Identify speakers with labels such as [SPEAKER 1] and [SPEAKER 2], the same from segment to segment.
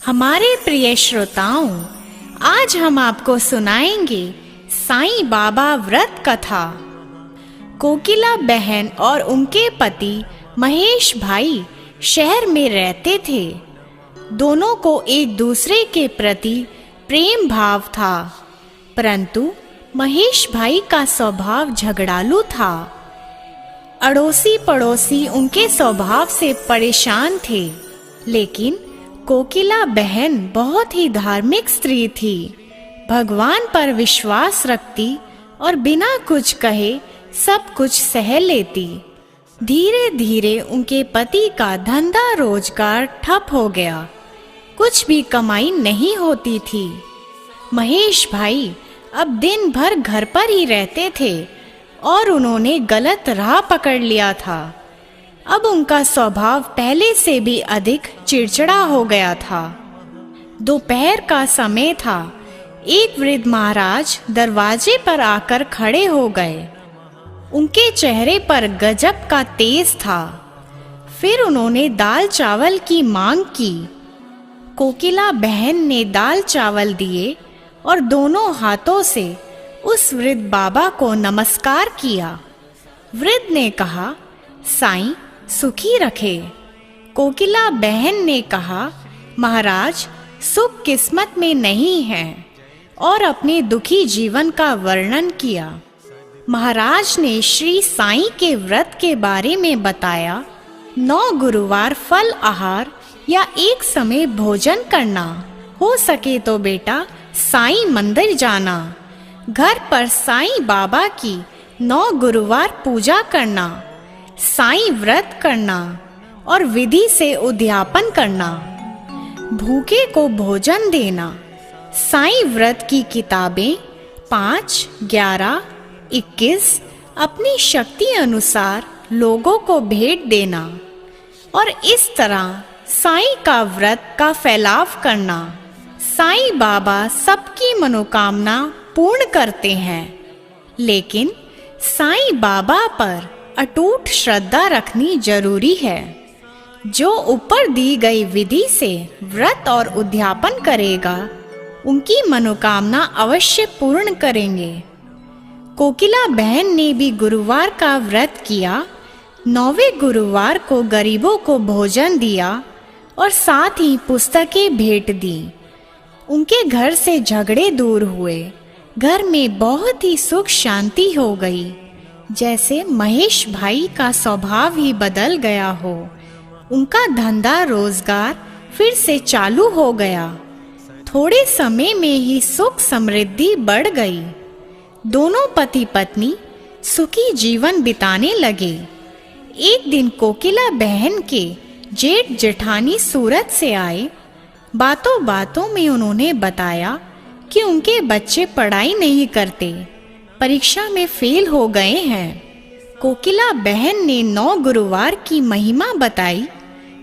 [SPEAKER 1] हमारे प्रिय श्रोताओं, आज हम आपको सुनाएंगे साईं बाबा व्रत कथा। कोकिला बहन और उनके पति महेश भाई शहर में रहते थे। दोनों को एक दूसरे के प्रति प्रेम भाव था, परंतु महेश भाई का स्वभाव झगड़ालू था। अड़ोसी पड़ोसी उनके स्वभाव से परेशान थे, लेकिन कोकिला बहन बहुत ही धार्मिक स्त्री थी। भगवान पर विश्वास रखती और बिना कुछ कहे सब कुछ सह लेती। धीरे धीरे उनके पति का धंधा रोजगार ठप हो गया, कुछ भी कमाई नहीं होती थी। महेश भाई अब दिन भर घर पर ही रहते थे और उन्होंने गलत राह पकड़ लिया था। अब उनका स्वभाव पहले से भी अधिक चिड़चिड़ा हो गया था। दोपहर का समय था। एक वृद्ध महाराज दरवाजे पर आकर खड़े हो गए। उनके चेहरे पर गजब का तेज था। फिर उन्होंने दाल चावल की मांग की। कोकिला बहन ने दाल चावल दिए और दोनों हाथों से उस वृद्ध बाबा को नमस्कार किया। वृद्ध ने कहा, साईं सुखी रखे। कोकिला बहन ने कहा, महाराज सुख किस्मत में नहीं है, और अपने दुखी जीवन का वर्णन किया। महाराज ने श्री साईं के व्रत के बारे में बताया। 9 गुरुवार फल आहार या एक समय भोजन करना, हो सके तो बेटा साईं मंदिर जाना, घर पर साईं बाबा की 9 गुरुवार पूजा करना, साईं व्रत करना और विधि से उद्यापन करना, भूखे को भोजन देना, साईं व्रत की किताबें 5, 11, 21 अपनी शक्ति अनुसार लोगों को भेंट देना और इस तरह साईं का व्रत का फैलाव करना। साईं बाबा सबकी मनोकामना पूर्ण करते हैं, लेकिन साईं बाबा पर अटूट श्रद्धा रखनी जरूरी है। जो ऊपर दी गई विधि से व्रत और उद्यापन करेगा, उनकी मनोकामना अवश्य पूर्ण करेंगे। कोकिला बहन ने भी गुरुवार का व्रत किया। 9वें गुरुवार को गरीबों को भोजन दिया और साथ ही पुस्तकें भेंट दी। उनके घर से झगड़े दूर हुए। घर में बहुत ही सुख शांति हो गई, जैसे महेश भाई का स्वभाव ही बदल गया हो। उनका धंधा रोजगार फिर से चालू हो गया। थोड़े समय में ही सुख समृद्धि बढ़ गई। दोनों पति पत्नी सुखी जीवन बिताने लगे। एक दिन कोकिला बहन के जेठ जेठानी सूरत से आए। बातों बातों में उन्होंने बताया कि उनके बच्चे पढ़ाई नहीं करते, परीक्षा में फेल हो गए हैं। कोकिला बहन ने 9 गुरुवार की महिमा बताई।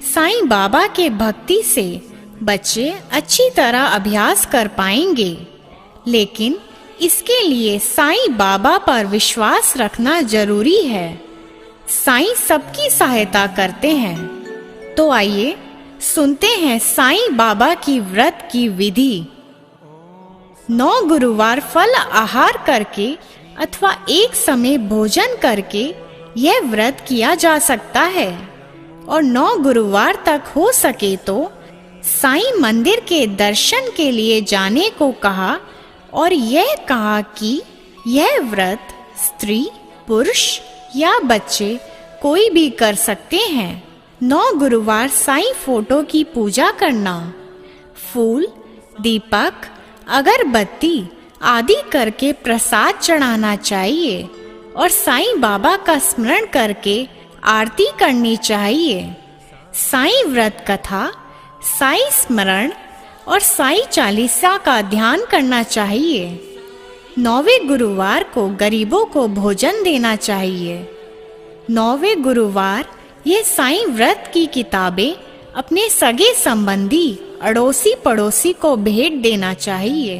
[SPEAKER 1] साईं बाबा के भक्ति से बच्चे अच्छी तरह अभ्यास कर पाएंगे, लेकिन इसके लिए साईं बाबा पर विश्वास रखना जरूरी है। साईं सबकी सहायता करते हैं। तो आइए सुनते हैं साईं बाबा की व्रत की विधि। 9 गुरुवार फल आहार करके अथवा एक समय भोजन करके यह व्रत किया जा सकता है, और 9 गुरुवार तक हो सके तो साईं मंदिर के दर्शन के लिए जाने को कहा, और यह कहा कि यह व्रत स्त्री, पुरुष या बच्चे कोई भी कर सकते हैं। 9 गुरुवार साईं फोटो की पूजा करना, फूल, दीपक, अगरबत्ती आदि करके प्रसाद चढ़ाना चाहिए और साईं बाबा का स्मरण करके आरती करनी चाहिए। साईं व्रत कथा, साईं स्मरण और साईं चालीसा का ध्यान करना चाहिए। 9वें गुरुवार को गरीबों को भोजन देना चाहिए। 9वें गुरुवार ये साईं व्रत की किताबें अपने सगे संबंधी, अड़ोसी पड़ोसी को भेंट देना चाहिए।